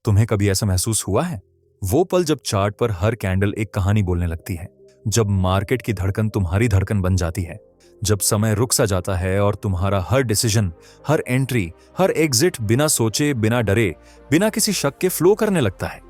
तुम्हें कभी ऐसा महसूस हुआ है? वो पल जब चार्ट पर हर कैंडल एक कहानी बोलने लगती है, जब मार्केट की धड़कन तुम्हारी धड़कन बन जाती है, जब समय रुक सा जाता है और तुम्हारा हर डिसीजन, हर एंट्री, हर एग्जिट बिना सोचे, बिना डरे, बिना किसी शक के फ्लो करने लगता है।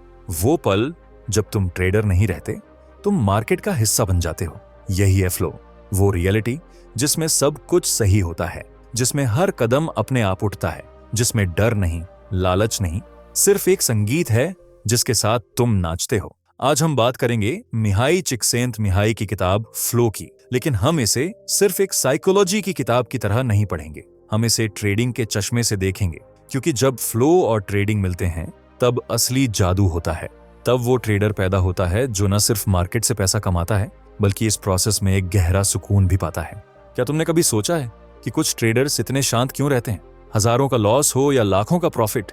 वो पल जब तुम ट्रेडर नहीं रहते, तुम मार्केट का हिस्सा बन जाते हो। यही है फ्लो, वो रियलिटी जिसमें सब कुछ सही होता है, जिसमें हर कदम अपने आप उठता है, जिसमें डर नहीं, लालच नहीं, सिर्फ एक संगीत है जिसके साथ तुम नाचते हो। आज हम बात करेंगे मिहाई चिकसेंतमिहाई की किताब फ्लो की, लेकिन हम इसे सिर्फ एक साइकोलॉजी की किताब की तरह नहीं पढ़ेंगे। हम इसे ट्रेडिंग के चश्मे से देखेंगे, क्योंकि जब फ्लो और ट्रेडिंग मिलते हैं तब असली जादू होता है। तब वो ट्रेडर पैदा होता है जो न सिर्फ मार्केट से पैसा कमाता है, बल्कि इस प्रोसेस में एक गहरा सुकून भी पाता है। क्या तुमने कभी सोचा है कि कुछ ट्रेडर्स इतने शांत क्यों रहते हैं? हजारों का लॉस हो या लाखों का प्रॉफिट,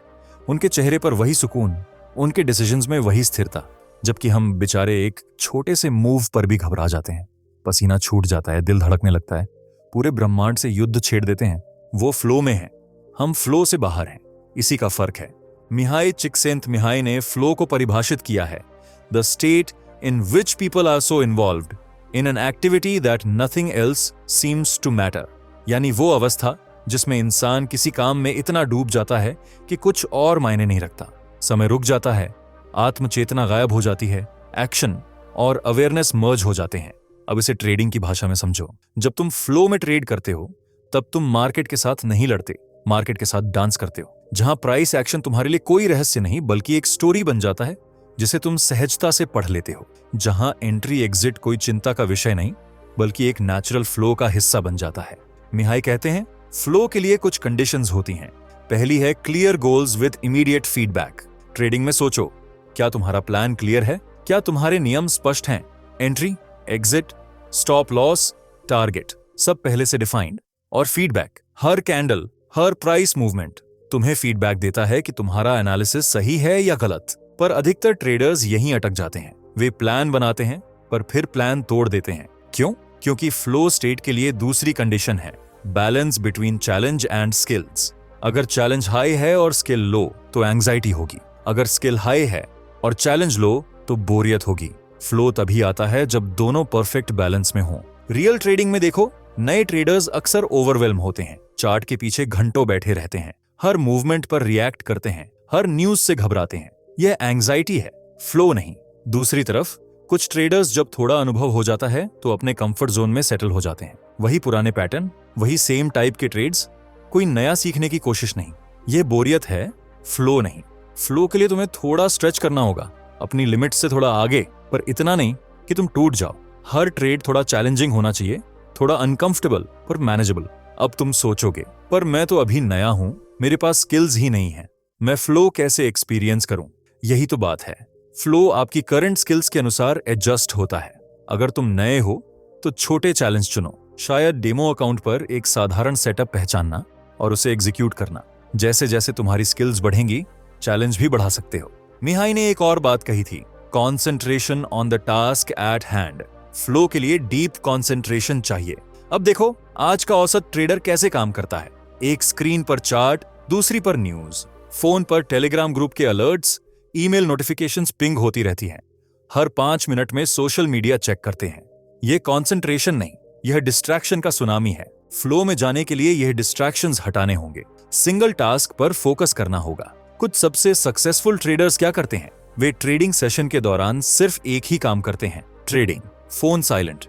उनके चेहरे पर वही सुकून, उनके डिसीजंस में वही स्थिरता, जबकि हम बेचारे एक छोटे से मूव पर भी घबरा जाते हैं। पसीना छूट जाता है, दिल धड़कने लगता है, पूरे ब्रह्मांड से युद्ध छेड़ देते हैं। वो फ्लो में है, हम फ्लो से बाहर हैं। इसी का फर्क है। मिहाई चिकसेंतमिहाई ने फ्लो को परिभाषित किया है: the state in which people are so involved in an activity that nothing else seems to matter। यानी वो अवस्था जिसमें इंसान किसी काम में इतना डूब जाता है कि कुछ और मायने नहीं रखता। समय रुक जाता है, आत्मचेतना गायब हो जाती है, एक्शन और अवेयरनेस मर्ज हो जाते हैं। अब इसे ट्रेडिंग की भाषा में समझो। जब तुम फ्लो में ट्रेड करते हो, तब तुम मार्केट के साथ नहीं लड़ते, मार्केट के साथ डांस करते हो। जहां प्राइस एक्शन तुम्हारे लिए कोई रहस्य नहीं, बल्कि एक स्टोरी बन जाता है जिसे तुम सहजता से पढ़ लेते हो। जहां एंट्री एग्जिट कोई चिंता का विषय नहीं, बल्कि एक नेचुरल फ्लो का हिस्सा बन जाता है। मिहाई कहते हैं, फ्लो के लिए कुछ कंडीशंस होती हैं। पहली है clear goals with immediate feedback. Trading में सोचो, क्या तुम्हारा प्लान क्लियर है? क्या तुम्हारे नियम स्पष्ट हैं? Entry, exit, stop loss, target सब पहले से डिफाइंड। और फीडबैक, हर कैंडल, हर प्राइस मूवमेंट तुम्हें फीडबैक देता है कि तुम्हारा एनालिसिस सही है या गलत। पर अधिकतर ट्रेडर्स यहीं अटक जाते हैं। वे प्लान बनाते हैं पर फिर प्लान तोड़ देते हैं। क्यों? क्योंकि फ्लो स्टेट के लिए दूसरी कंडीशन है, balance between challenge and skills. अगर चैलेंज हाई है और स्किल लो तो एंजाइटी होगी। अगर स्किल हाई है और चैलेंज लो तो बोरियत होगी। फ्लो तभी आता है जब दोनों परफेक्ट बैलेंस में हो। रियल ट्रेडिंग में देखो, नए ट्रेडर्स अक्सर ओवरवेल्म होते हैं, चार्ट के पीछे घंटों बैठे रहते हैं, हर मूवमेंट पर रिएक्ट करते हैं, हर न्यूज से घबराते हैं। यह एंजाइटी है, फ्लो नहीं। दूसरी तरफ कुछ ट्रेडर्स जब थोड़ा अनुभव हो जाता है तो अपने कंफर्ट जोन में सेटल हो जाते हैं। वही पुराने पैटर्न, वही सेम टाइप के ट्रेड्स, कोई नया सीखने की कोशिश नहीं। यह बोरियत है, फ्लो नहीं। फ्लो के लिए तुम्हें थोड़ा स्ट्रेच करना होगा, अपनी लिमिट से थोड़ा आगे, पर इतना नहीं कि तुम टूट जाओ। हर ट्रेड थोड़ा चैलेंजिंग होना चाहिए, थोड़ा अनकंफर्टेबल पर मैनेजेबल। अब तुम सोचोगे, पर मैं तो अभी नया हूं, मेरे पास स्किल्स ही नहीं है, मैं फ्लो कैसे एक्सपीरियंस करूं? यही तो बात है। फ्लो आपकी करंट स्किल्स के अनुसार एडजस्ट होता है। अगर तुम नए हो तो छोटे चैलेंज चुनो, शायद डेमो अकाउंट पर एक साधारण सेटअप पहचानना और उसे एग्जीक्यूट करना। जैसे जैसे तुम्हारी स्किल्स बढ़ेंगी, चैलेंज भी बढ़ा सकते हो। मिहाई ने एक और बात कही थी, concentration on the task at hand. Flow के लिए डीप कॉन्सेंट्रेशन चाहिए। अब देखो, आज का औसत ट्रेडर कैसे काम करता है। एक स्क्रीन पर चार्ट, दूसरी पर न्यूज, फोन पर टेलीग्राम ग्रुप के अलर्ट्स, ईमेल नोटिफिकेशंस पिंग होती रहती हैं। हर 5 मिनट में सोशल मीडिया चेक करते हैं। यह कॉन्सेंट्रेशन नहीं, यह डिस्ट्रैक्शन का सुनामी है। फ्लो में जाने के लिए यह डिस्ट्रैक्शंस हटाने होंगे, सिंगल टास्क पर फोकस करना होगा। कुछ सबसे सक्सेसफुल ट्रेडर्स क्या करते हैं? वे ट्रेडिंग सेशन के दौरान सिर्फ एक ही काम करते हैं, ट्रेडिंग। फोन साइलेंट,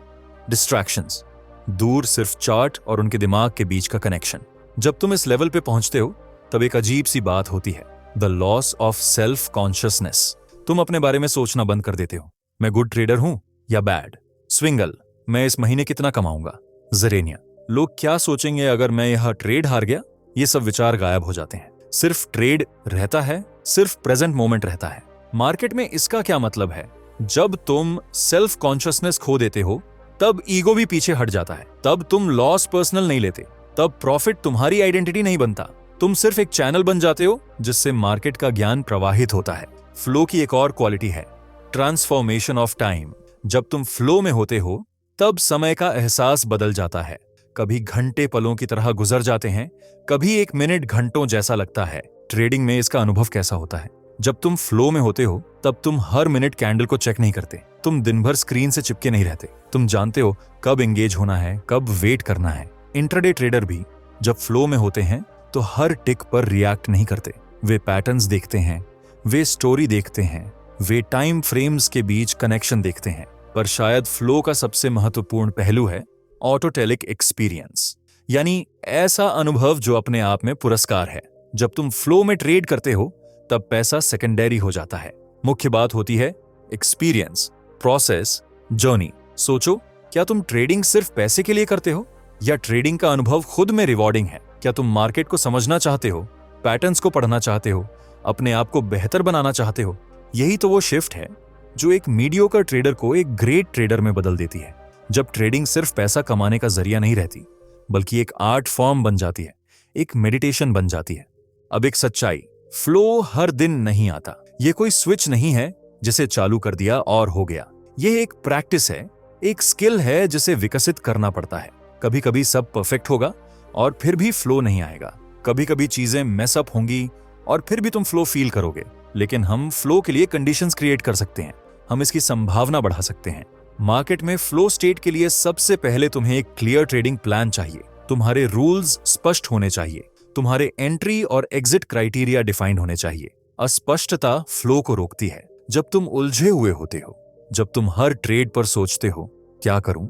डिस्ट्रैक्शंस दूर, सिर्फ चार्ट और उनके दिमाग के बीच का कनेक्शन। जब तुम इस लेवल पे पहुंचते हो तब एक अजीब सी बात होती है, the loss of self consciousness. तुम अपने बारे में सोचना बंद कर देते हो, मैं गुड ट्रेडर हूं या बैड। स्विंगल, मैं इस महीने कितना कमाऊंगा। जरेनिया, लोग क्या सोचेंगे अगर मैं यह ट्रेड हार गया। ये सब विचार गायब हो जाते हैं। सिर्फ ट्रेड रहता है, सिर्फ प्रेजेंट मोमेंट रहता है। मार्केट में इसका क्या मतलब है? जब तुम सेल्फ कॉन्शियसनेस खो देते हो तब ईगो भी पीछे हट जाता है। तब तुम लॉस पर्सनल नहीं लेते, तब प्रॉफिट तुम्हारी आइडेंटिटी नहीं बनता। तुम सिर्फ एक चैनल बन जाते हो जिससे मार्केट का ज्ञान प्रवाहित होता है। फ्लो की एक और क्वालिटी है, ट्रांसफॉर्मेशन ऑफ टाइम। जब तुम फ्लो में होते हो तब समय का एहसास बदल जाता है। कभी घंटे पलों की तरह गुजर जाते हैं, कभी एक मिनट घंटों जैसा लगता है। ट्रेडिंग में इसका अनुभव कैसा होता है? जब तुम फ्लो में होते हो तब तुम हर मिनट कैंडल को चेक नहीं करते, तुम दिन भर स्क्रीन से चिपके नहीं रहते, तुम जानते हो कब एंगेज होना है, कब वेट करना है। इंट्राडे ट्रेडर भी जब फ्लो में होते हैं तो हर टिक पर रिएक्ट नहीं करते, वे पैटर्न्स देखते हैं, वे स्टोरी देखते हैं, वे टाइम फ्रेम्स के बीच कनेक्शन देखते हैं। पर शायद फ्लो का सबसे महत्वपूर्ण पहलू है ऑटोटेलिक एक्सपीरियंस, यानी ऐसा अनुभव जो अपने आप में पुरस्कार है। जब तुम फ्लो में ट्रेड करते हो तब पैसा सेकेंडरी हो जाता है, मुख्य बात होती है एक्सपीरियंस, प्रोसेस, जर्नी। सोचो, क्या तुम ट्रेडिंग सिर्फ पैसे के लिए करते हो या ट्रेडिंग का अनुभव खुद में रिवॉर्डिंग है? क्या तुम मार्केट को समझना चाहते हो, पैटर्न्स को पढ़ना चाहते हो, अपने आप को बेहतर बनाना चाहते हो? यही तो वो शिफ्ट है जो एक मीडियोकर ट्रेडर को एक ग्रेट ट्रेडर में बदल देती है। जब ट्रेडिंग सिर्फ पैसा कमाने का जरिया नहीं रहती बल्कि एक आर्ट फॉर्म बन जाती है, एक मेडिटेशन बन जाती है। अब एक सच्चाई, फ्लो हर दिन नहीं आता। ये कोई स्विच नहीं है जिसे चालू कर दिया और हो गया। ये एक प्रैक्टिस है, एक स्किल है जिसे विकसित करना पड़ता है। कभी कभी सब परफेक्ट होगा और फिर भी फ्लो नहीं आएगा, कभी कभी चीजें मेसअप होंगी और फिर भी तुम फ्लो फील करोगे। लेकिन हम फ्लो के लिए कंडीशंस क्रिएट कर सकते हैं, हम इसकी संभावना बढ़ा सकते हैं। मार्केट में फ्लो स्टेट के लिए सबसे पहले तुम्हें एक क्लियर ट्रेडिंग प्लान चाहिए, तुम्हारे रूल्स स्पष्ट होने चाहिए, तुम्हारे एंट्री और एग्जिट क्राइटेरिया डिफाइंड होने चाहिए। अस्पष्टता फ्लो को रोकती है। जब तुम उलझे हुए होते हो, जब तुम हर ट्रेड पर सोचते हो क्या करूं,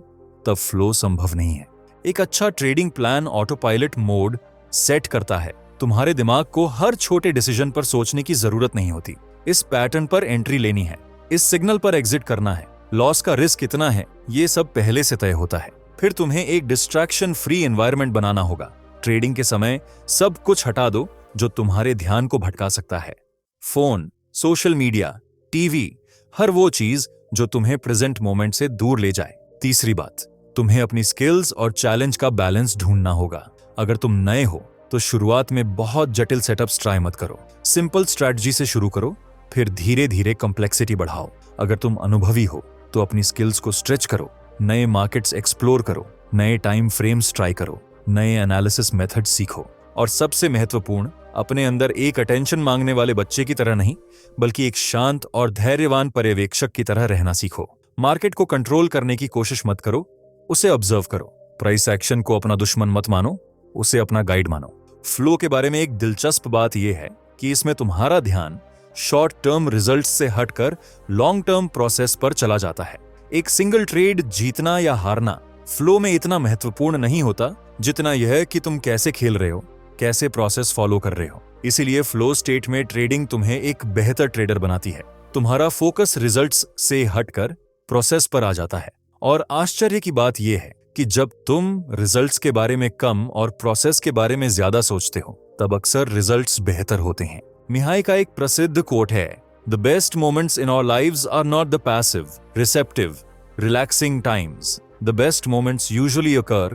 तब फ्लो संभव नहीं है। एक अच्छा trading plan auto pilot mode set करता है। तुम्हारे दिमाग को हर छोटे डिसीजन पर सोचने की जरूरत नहीं होती। इस पैटर्न पर एंट्री लेनी है, इस सिग्नल पर एग्जिट करना है, लॉस का रिस्क कितना है, ये सब पहले से तय होता है। फिर तुम्हें एक डिस्ट्रैक्शन फ्री एनवायरनमेंट बनाना होगा। ट्रेडिंग के समय सब कुछ हटा दो जो तुम्हारे ध्यान को भटका सकता है। फोन, सोशल मीडिया, टीवी, हर वो चीज जो तुम्हें प्रेजेंट मोमेंट से दूर ले जाए। तीसरी बात, तुम्हें अपनी स्किल्स और चैलेंज का बैलेंस ढूंढना होगा। अगर तुम नए हो तो शुरुआत में बहुत जटिल सेटअप्स ट्राई मत करो। सिंपल स्ट्रैटेजी से शुरू करो, फिर धीरे धीरे कॉम्प्लेक्सिटी बढ़ाओ। अगर तुम अनुभवी हो तो अपनी स्किल्स को स्ट्रेच करो, नए मार्केट्स एक्सप्लोर करो, नए टाइम फ्रेम्स ट्राई करो, नए एनालिसिस मेथड सीखो। और सबसे महत्वपूर्ण, अपने अंदर एक अटेंशन मांगने वाले बच्चे की तरह नहीं बल्कि एक शांत और धैर्यवान पर्यवेक्षक की तरह रहना सीखो। मार्केट को कंट्रोल करने की कोशिश मत करो, उसे ऑब्जर्व करो। प्राइस एक्शन को अपना दुश्मन मत मानो, उसे अपना गाइड मानो। फ्लो के बारे में एक दिलचस्प बात यह है कि इसमें तुम्हारा ध्यान शॉर्ट टर्म रिजल्ट्स से हटकर लॉन्ग टर्म प्रोसेस पर चला जाता है। एक सिंगल ट्रेड जीतना या हारना फ्लो में इतना महत्वपूर्ण नहीं होता जितना यह कि तुम कैसे खेल रहे हो, कैसे प्रोसेस फॉलो कर रहे हो। इसीलिए फ्लो स्टेट में ट्रेडिंग तुम्हें एक बेहतर ट्रेडर बनाती है। तुम्हारा फोकस रिजल्ट्स से हटकर प्रोसेस पर आ जाता है। और आश्चर्य की बात यह है कि जब तुम रिजल्ट्स के बारे में कम और प्रोसेस के बारे में ज्यादा सोचते हो तब अक्सर रिजल्ट्स बेहतर होते हैं। मिहाई का एक प्रसिद्ध कोट है, the best moments in our lives are not the passive, receptive, relaxing times. The best moments usually occur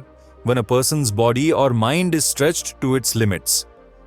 when a person's body or mind is stretched to its limits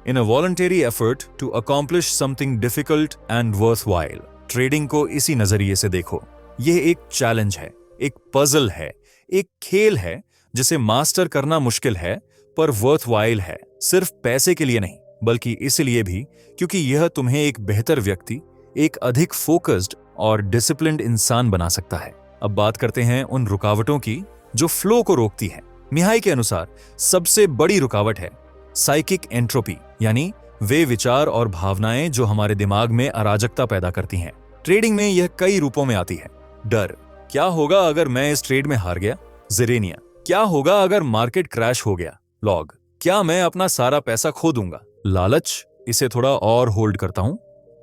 in a voluntary effort to accomplish something difficult and worthwhile. Trading को इसी नजरिए से देखो। यह एक challenge है, एक puzzle है, एक खेल है जिसे मास्टर करना मुश्किल है पर वर्थवाइल है। सिर्फ पैसे के लिए नहीं बल्कि इसलिए भी क्योंकि यह तुम्हें एक बेहतर व्यक्ति, एक अधिक फोकस्ड और डिसिप्लिन्ड इंसान बना सकता है। अब बात करते हैं उन रुकावटों की जो फ्लो को रोकती है। मिहाई के अनुसार सबसे बड़ी रुकावट है साइकिक एंट्रोपी, यानी वे विचार और भावनाएं जो हमारे दिमाग में अराजकता पैदा करती हैं। ट्रेडिंग में यह कई रूपों में आती है। डर, क्या होगा अगर मैं इस ट्रेड में हार गया? ज़ेरेनिया, क्या होगा अगर मार्केट क्रैश हो गया? लॉग, क्या मैं अपना सारा पैसा खो दूंगा? लालच, इसे थोड़ा और होल्ड करता हूं,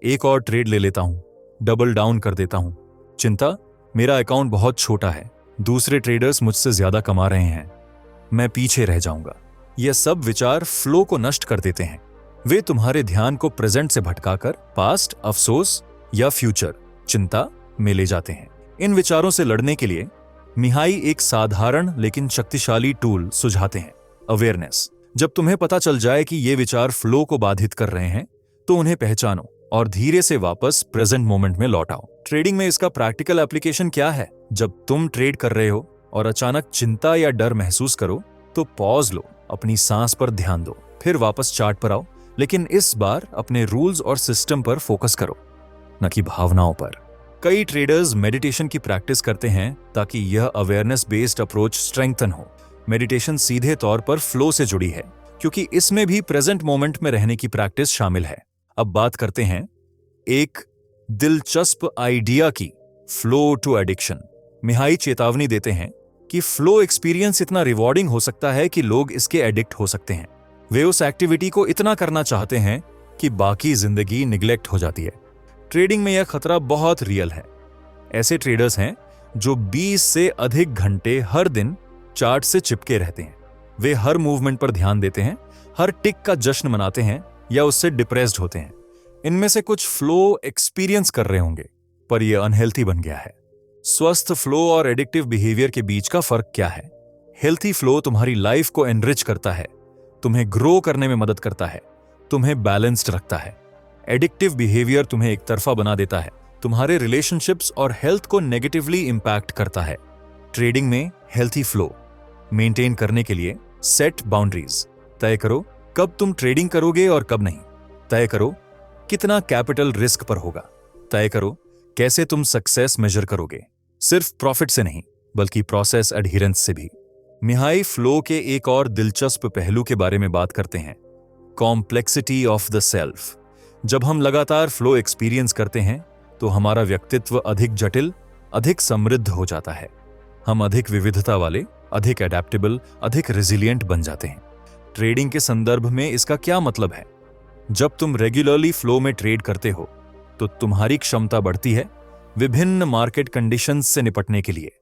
एक और ट्रेड ले लेता हूं, डबल डाउन कर देता हूं। चिंता, मेरा अकाउंट बहुत छोटा है, दूसरे ट्रेडर्स मुझसे ज्यादा कमा रहे हैं, मैं पीछे रह जाऊंगा। यह सब विचार फ्लो को नष्ट कर देते हैं। वे तुम्हारे ध्यान को प्रेजेंट से भटकाकर पास्ट, अफसोस या फ्यूचर, चिंता में ले जाते हैं। इन विचारों से लड़ने के लिए मिहाई एक साधारण लेकिन शक्तिशाली टूल सुझाते हैं, अवेयरनेस। जब तुम्हें पता चल जाए कि ये विचार फ्लो को बाधित कर रहे हैं तो उन्हें पहचानो और धीरे से वापस प्रेजेंट मोमेंट में लौट आओ। ट्रेडिंग में इसका प्रैक्टिकल एप्लीकेशन क्या है? जब तुम ट्रेड कर रहे हो और अचानक चिंता या डर महसूस करो तो पॉज लो, अपनी सांस पर ध्यान दो, फिर वापस चार्ट पर आओ, लेकिन इस बार अपने रूल्स और सिस्टम पर फोकस करो, न कि भावनाओं पर। कई ट्रेडर्स मेडिटेशन की प्रैक्टिस करते हैं ताकि यह अवेयरनेस बेस्ड अप्रोच स्ट्रेंथन हो। मेडिटेशन सीधे तौर पर फ्लो से जुड़ी है, क्योंकि इसमें भी प्रेजेंट मोमेंट में रहने की प्रैक्टिस शामिल है। अब बात करते हैं एक दिलचस्प आइडिया की, फ्लो टू एडिक्शन। मिहाई चेतावनी देते हैं कि फ्लो एक्सपीरियंस इतना रिवॉर्डिंग हो सकता है कि लोग इसके एडिक्ट हो सकते हैं। वे उस एक्टिविटी को इतना करना चाहते हैं कि बाकी जिंदगी निग्लेक्ट हो जाती है। ट्रेडिंग में यह खतरा बहुत रियल है। ऐसे ट्रेडर्स हैं जो 20 से अधिक घंटे हर दिन चार्ट से चिपके रहते हैं। वे हर मूवमेंट पर ध्यान देते हैं, हर टिक का जश्न मनाते हैं या उससे डिप्रेस्ड होते हैं। इनमें से कुछ फ्लो एक्सपीरियंस कर रहे होंगे, पर यह अनहेल्थी बन गया है। स्वस्थ फ्लो और एडिक्टिव बिहेवियर के बीच का फर्क क्या है? हेल्थी फ्लो तुम्हारी लाइफ को एनरिच करता है, तुम्हें ग्रो करने में मदद करता है, तुम्हें बैलेंस्ड रखता है। एडिक्टिव बिहेवियर तुम्हें एक तरफा बना देता है, तुम्हारे रिलेशनशिप्स और हेल्थ को नेगेटिवली इंपैक्ट करता है। ट्रेडिंग में हेल्थी फ्लो मेंटेन करने के लिए सेट बाउंड्रीज। तय करो कब तुम ट्रेडिंग करोगे और कब नहीं। तय करो कितना कैपिटल रिस्क पर होगा। तय करो कैसे तुम सक्सेस मेजर करोगे, सिर्फ प्रॉफिट से नहीं बल्कि प्रोसेस एडहिरेंस से भी। मिहाई फ्लो के एक और दिलचस्प पहलू के बारे में बात करते हैं, कॉम्प्लेक्सिटी ऑफ द सेल्फ। जब हम लगातार फ्लो एक्सपीरियंस करते हैं तो हमारा व्यक्तित्व अधिक जटिल, अधिक समृद्ध हो जाता है। हम अधिक विविधता वाले, अधिक एडेप्टेबल, अधिक रेजिलिएंट बन जाते हैं। ट्रेडिंग के संदर्भ में इसका क्या मतलब है? जब तुम रेगुलरली फ्लो में ट्रेड करते हो तो तुम्हारी क्षमता बढ़ती है विभिन्न मार्केट कंडीशंस से निपटने के लिए।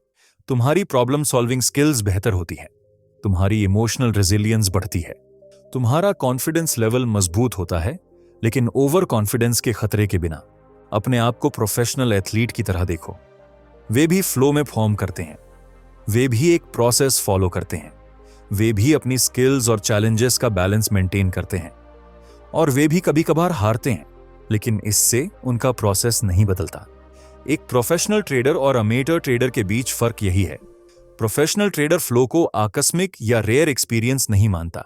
तुम्हारी प्रॉब्लम सॉल्विंग स्किल्स बेहतर होती है, तुम्हारी इमोशनल रेजिलियंस बढ़ती है, तुम्हारा कॉन्फिडेंस लेवल मजबूत होता है। लेकिन ओवर कॉन्फिडेंस के खतरे के बिना अपने आप को प्रोफेशनल एथलीट की तरह देखो। वे भी फ्लो में फॉर्म करते हैं, वे भी एक प्रोसेस फॉलो करते हैं, वे भी अपनी स्किल्स और चैलेंजेस का बैलेंस मेंटेन करते हैं, और वे भी कभी कभार हारते हैं, लेकिन इससे उनका प्रोसेस नहीं बदलता। एक प्रोफेशनल ट्रेडर और अमेटर ट्रेडर के बीच फर्क यही है। प्रोफेशनल ट्रेडर फ्लो को आकस्मिक या रेयर एक्सपीरियंस नहीं मानता।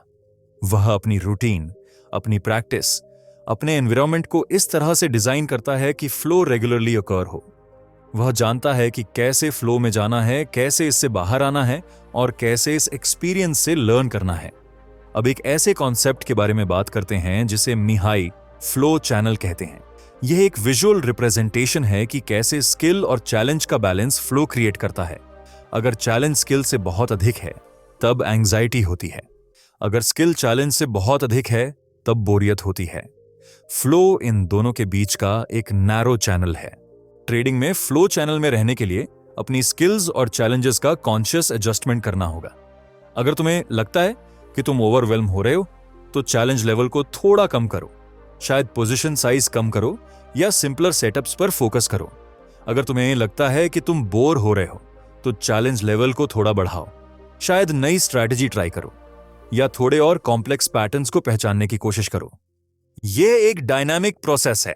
वह अपनी रूटीन, अपनी प्रैक्टिस, अपने एनवायरनमेंट को इस तरह से डिजाइन करता है कि फ्लो रेगुलरली अकर हो। वह जानता है कि कैसे फ्लो में जाना है, कैसे इससे बाहर आना है और कैसे इस एक्सपीरियंस से लर्न करना है। अब एक ऐसे कॉन्सेप्ट के बारे में बात करते हैं जिसे मिहाई फ्लो चैनल कहते हैं। यह एक विजुअल रिप्रेजेंटेशन है कि कैसे स्किल और चैलेंज का बैलेंस फ्लो क्रिएट करता है। अगर चैलेंज स्किल से बहुत अधिक है तब एंग्जाइटी होती है, अगर स्किल चैलेंज से बहुत अधिक है तब बोरियत होती है। फ्लो इन दोनों के बीच का एक नैरो चैनल है। ट्रेडिंग में फ्लो चैनल में रहने के लिए अपनी स्किल्स और चैलेंजेस का कॉन्शियस एडजस्टमेंट करना होगा। अगर तुम्हें लगता है कि तुम ओवरवेल्म हो रहे हो तो चैलेंज लेवल को थोड़ा कम करो, शायद पोजीशन साइज कम करो या सिंपलर सेटअप्स पर फोकस करो। अगर तुम्हें लगता है कि तुम बोर हो रहे हो तो चैलेंज लेवल को थोड़ा बढ़ाओ, शायद नई स्ट्रैटेजी ट्राई करो या थोड़े और कॉम्प्लेक्स पैटर्न्स को पहचानने की कोशिश करो। यह एक डायनामिक प्रोसेस है।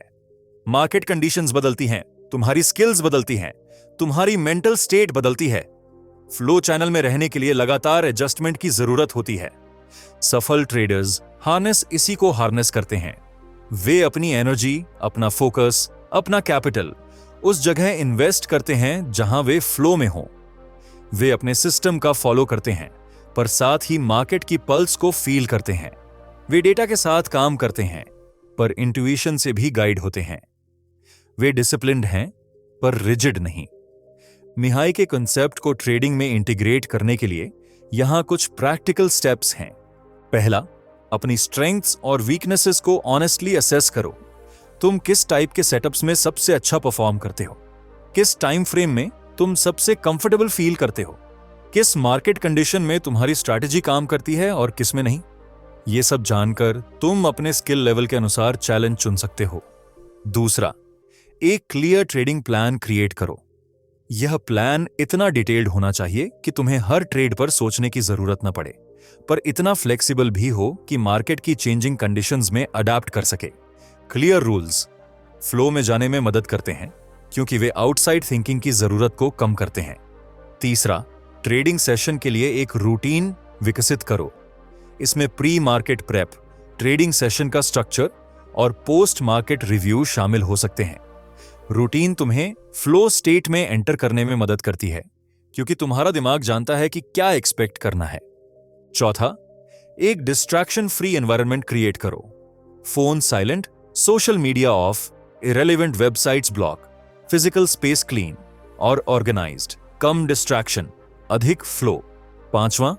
मार्केट कंडीशंस बदलती हैं, तुम्हारी स्किल्स बदलती हैं, तुम्हारी मेंटल स्टेट बदलती है। फ्लो चैनल में रहने के लिए लगातार एडजस्टमेंट की जरूरत होती है। सफल ट्रेडर्स हार्नेस इसी को हार्नेस करते हैं। वे अपनी एनर्जी, अपना फोकस, अपना कैपिटल उस जगह इन्वेस्ट करते हैं जहां वे फ्लो में हों। वे अपने सिस्टम का फॉलो करते हैं पर साथ ही मार्केट की पल्स को फील करते हैं। वे डेटा के साथ काम करते हैं पर इंट्यूशन से भी गाइड होते हैं। वे डिसिप्लिन्ड हैं पर रिजिड नहीं। मिहाई के कॉन्सेप्ट को ट्रेडिंग में इंटीग्रेट करने के लिए यहां कुछ प्रैक्टिकल स्टेप्स हैं। पहला, अपनी स्ट्रेंथ्स और वीकनेसेस को ऑनेस्टली असेस करो। तुम किस टाइप के सेटअप्स में सबसे अच्छा परफॉर्म करते हो, किस टाइम फ्रेम में तुम सबसे कंफर्टेबल फील करते हो, किस मार्केट कंडीशन में तुम्हारी स्ट्रैटेजी काम करती है और किस में नहीं। ये सब जानकर तुम अपने स्किल लेवल के अनुसार चैलेंज चुन सकते हो। दूसरा, एक क्लियर ट्रेडिंग प्लान क्रिएट करो। यह प्लान इतना डिटेल्ड होना चाहिए कि तुम्हें हर ट्रेड पर सोचने की जरूरत न पड़े, पर इतना फ्लेक्सिबल भी हो कि मार्केट की चेंजिंग कंडीशंस में अडैप्ट कर सके। क्लियर रूल्स फ्लो में जाने में मदद करते हैं क्योंकि वे आउटसाइड थिंकिंग की जरूरत को कम करते हैं। तीसरा, ट्रेडिंग सेशन के लिए एक रूटीन विकसित करो। इसमें pre market prep, trading session का स्ट्रक्चर और पोस्ट मार्केट रिव्यू शामिल हो सकते हैं। रूटीन तुम्हें फ्लो स्टेट में एंटर करने में मदद करती है, क्योंकि तुम्हारा दिमाग जानता है कि क्या एक्सपेक्ट करना है। चौथा, एक डिस्ट्रैक्शन फ्री एनवायरनमेंट क्रिएट करो। Phone silent, social media of, irrelevant websites block, physical space clean और ऑर्गेनाइज्ड। कम डिस्ट्रैक्शन, अधिक फ्लो। पांचवां,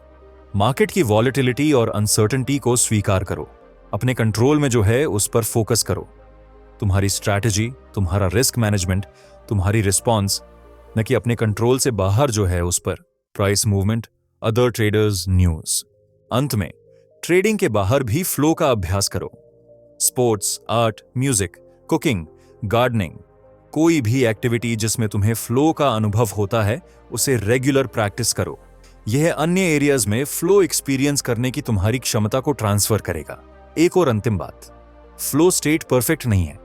मार्केट की वॉलेटिलिटी और अनसर्टेनिटी को स्वीकार करो। अपने कंट्रोल में जो है उस पर फोकस करो। तुम्हारी स्ट्रैटेजी, तुम्हारा रिस्क मैनेजमेंट, तुम्हारी रिस्पॉन्स, न कि अपने कंट्रोल से बाहर जो है उस पर। Price movement, other traders, news. अंत में, ट्रेडिंग के बाहर भी फ्लो का अभ्यास करो। Sports, art, music, cooking, gardening, कोई भी एक्टिविटी जिसमें तुम्हें फ्लो का अनुभव होता है, उसे रेगुलर प्रैक्टिस करो। यह अन्य एरियाज में फ्लो एक्सपीरियंस करने की तुम्हारी क्षमता को ट्रांसफर करेगा। एक और अंतिम बात, फ्लो स्टेट परफेक्ट नहीं है।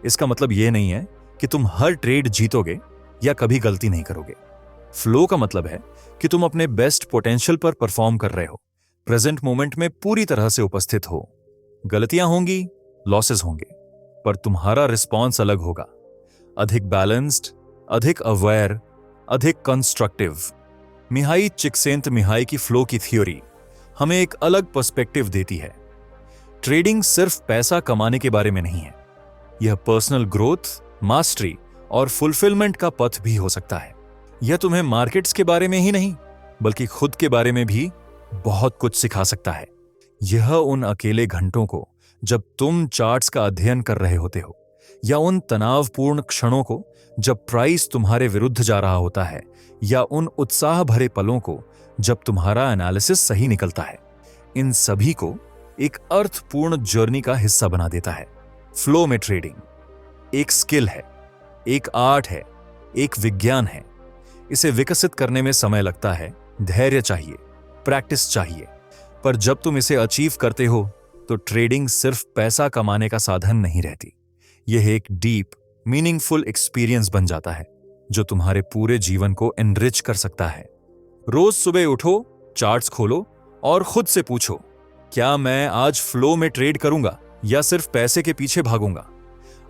इसका मतलब यह नहीं है कि तुम हर ट्रेड जीतोगे या कभी गलती नहीं करोगे। फ्लो का मतलब है कि तुम अपने बेस्ट पोटेंशियल पर परफॉर्म कर रहे हो, प्रेजेंट मोमेंट में पूरी तरह से उपस्थित हो। गलतियां होंगी, लॉसेस होंगे, पर तुम्हारा रिस्पॉन्स अलग होगा, अधिक बैलेंस्ड, अधिक अवेयर, अधिक कंस्ट्रक्टिव। मिहाई चिक्सेंतमिहाई की फ्लो की थ्योरी हमें एक अलग पर्सपेक्टिव देती है। ट्रेडिंग सिर्फ पैसा कमाने के बारे में नहीं है, यह पर्सनल ग्रोथ, मास्टरी और फुलफिलमेंट का पथ भी हो सकता है। यह तुम्हें मार्केट्स के बारे में ही नहीं, बल्कि खुद के बारे में भी बहुत कुछ सिखा सकता है। यह उन अकेले घंटों को जब तुम चार्ट्स का अध्ययन कर रहे होते हो, या उन तनावपूर्ण क्षणों को जब प्राइस तुम्हारे विरुद्ध जा रहा होता है, या उन उत्साह भरे पलों को जब तुम्हारा एनालिसिस सही निकलता है, इन सभी को एक अर्थपूर्ण जर्नी का हिस्सा बना देता है। फ्लो में ट्रेडिंग एक स्किल है, एक आर्ट है, एक विज्ञान है। इसे विकसित करने में समय लगता है, धैर्य चाहिए, प्रैक्टिस चाहिए, पर जब तुम इसे अचीव करते हो तो ट्रेडिंग सिर्फ पैसा कमाने का साधन नहीं रहती। यह एक डीप, मीनिंगफुल एक्सपीरियंस बन जाता है जो तुम्हारे पूरे जीवन को एनरिच कर सकता है। रोज सुबह उठो, चार्ट्स खोलो और खुद से पूछो, क्या मैं आज फ्लो में ट्रेड करूंगा या सिर्फ पैसे के पीछे भागूंगा?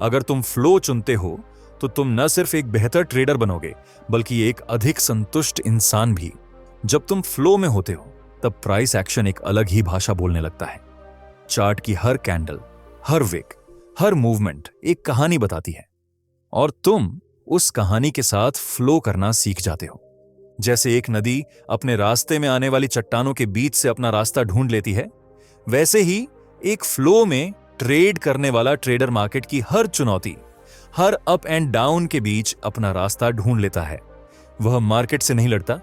अगर तुम फ्लो चुनते हो तो तुम न सिर्फ एक बेहतर ट्रेडर बनोगे, बल्कि एक अधिक संतुष्ट इंसान भी। जब तुम फ्लो में होते हो तब प्राइस एक्शन एक अलग ही भाषा बोलने लगता है। चार्ट की हर कैंडल, हर विक, हर मूवमेंट एक कहानी बताती है, और तुम उस कहानी के साथ फ्लो करना सीख जाते हो। जैसे एक नदी अपने रास्ते में आने वाली चट्टानों के बीच से अपना रास्ता ढूंढ लेती है, वैसे ही एक फ्लो में ट्रेड करने वाला ट्रेडर मार्केट की हर चुनौती, हर अप एंड डाउन के बीच अपना रास्ता ढूंढ लेता है। वह मार्केट से नहीं लड़ता,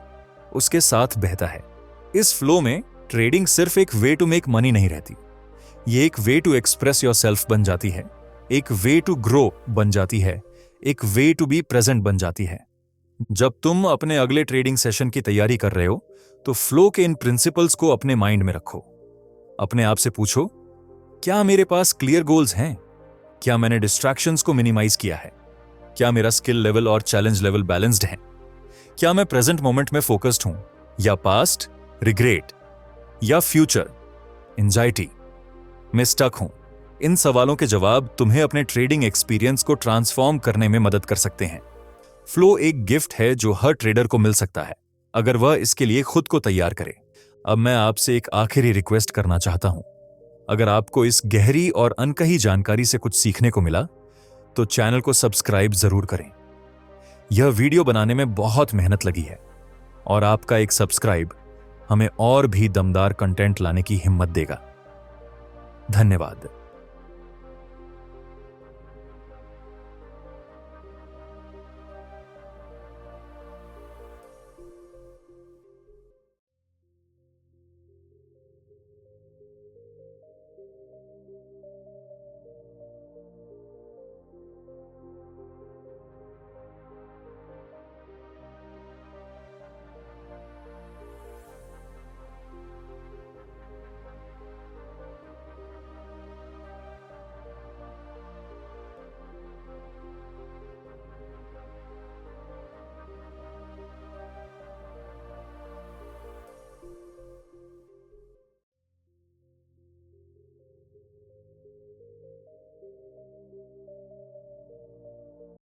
उसके साथ बहता है। इस फ्लो में ट्रेडिंग सिर्फ एक वे टू मेक मनी नहीं रहती, ये एक वे टू एक्सप्रेस योरसेल्फ बन जाती है, एक वे टू ग्रो बन जाती है, एक वे टू बी प्रेजेंट बन जाती है। जब तुम अपने अगले ट्रेडिंग सेशन की तैयारी कर रहे हो तो फ्लो के इन प्रिंसिपल्स को अपने माइंड में रखो। अपने आप से पूछो, क्या मेरे पास क्लियर गोल्स हैं? क्या मैंने डिस्ट्रैक्शंस को मिनिमाइज किया है? क्या मेरा स्किल लेवल और चैलेंज लेवल बैलेंस्ड है? क्या मैं प्रेजेंट मोमेंट में फोकस्ड हूं, या पास्ट, रिग्रेट, या फ्यूचर, एंजाइटी में स्टक हूं? इन सवालों के जवाब तुम्हें अपने ट्रेडिंग एक्सपीरियंस को ट्रांसफॉर्म करने में मदद कर सकते हैं। फ्लो एक गिफ्ट है जो हर ट्रेडर को मिल सकता है, अगर वह इसके लिए खुद को तैयार करे। अब मैं आपसे एक आखिरी रिक्वेस्ट करना चाहता हूं। अगर आपको इस गहरी और अनकही जानकारी से कुछ सीखने को मिला तो चैनल को सब्सक्राइब जरूर करें। यह वीडियो बनाने में बहुत मेहनत लगी है, और आपका एक सब्सक्राइब हमें और भी दमदार कंटेंट लाने की हिम्मत देगा। धन्यवाद।